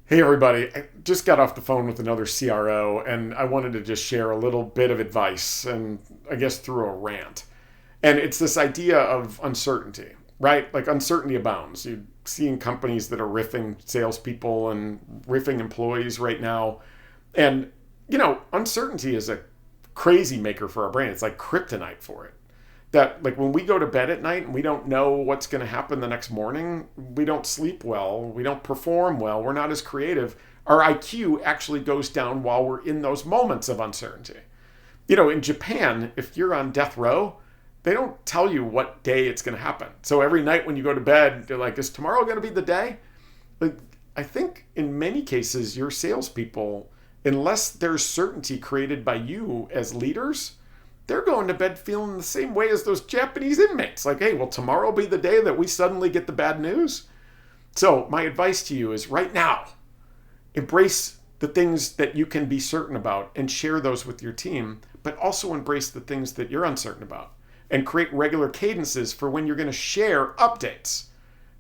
Hey, everybody. I just got off the phone with another CRO, and I wanted to just share a little bit of advice, and I guess through a rant. And it's this idea of uncertainty, right? Like uncertainty abounds. You're seeing companies that are riffing salespeople and riffing employees right now. And, uncertainty is a crazy maker for our brain. It's like kryptonite for it. That, like, when we go to bed at night and we don't know what's going to happen the next morning, we don't sleep well, we don't perform well, we're not as creative. Our IQ actually goes down while we're in those moments of uncertainty. In Japan, if you're on death row, they don't tell you what day it's going to happen. So every night when you go to bed, they're like, is tomorrow going to be the day? Like, I think in many cases, your salespeople, unless there's certainty created by you as leaders, they're going to bed feeling the same way as those Japanese inmates. Like, hey, will tomorrow be the day that we suddenly get the bad news? So my advice to you is right now, embrace the things that you can be certain about and share those with your team, but also embrace the things that you're uncertain about and create regular cadences for when you're going to share updates,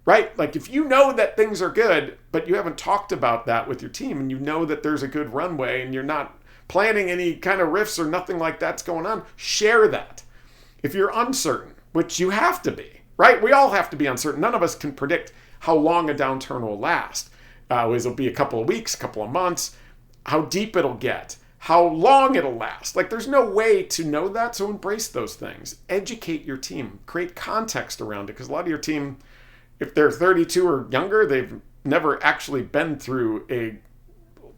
right? Like if you know that things are good, but you haven't talked about that with your team and you know that there's a good runway and you're not planning any kind of riffs or nothing like that's going on, share that. If you're uncertain, which you have to be, right? We all have to be uncertain. None of us can predict how long a downturn will last. It'll be a couple of weeks, a couple of months, how deep it'll get, how long it'll last. Like there's no way to know that, so embrace those things. Educate your team, create context around it, because a lot of your team, if they're 32 or younger, they've never actually been through a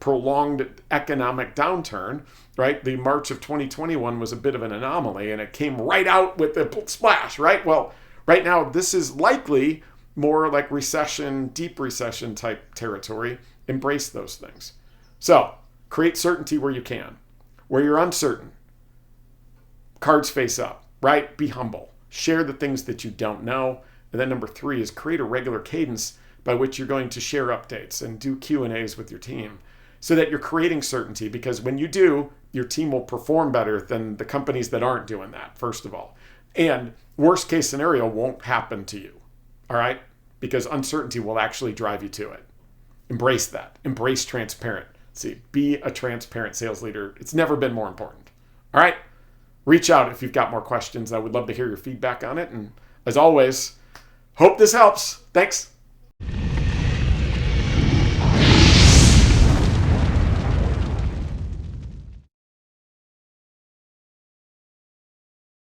prolonged economic downturn, right? The March of 2021 was a bit of an anomaly and it came right out with a splash, right? Well, right now, this is likely more like recession, deep recession type territory. Embrace those things. So create certainty where you can. Where you're uncertain, cards face up, right? Be humble. Share the things that you don't know. And then number 3 is create a regular cadence by which you're going to share updates and do Q&As with your team, so that you're creating certainty, because when you do, your team will perform better than the companies that aren't doing that, first of all. And worst case scenario won't happen to you, all right? Because uncertainty will actually drive you to it. Embrace that. Embrace transparency. Be a transparent sales leader. It's never been more important, all right? Reach out if you've got more questions. I would love to hear your feedback on it. And as always, hope this helps. Thanks.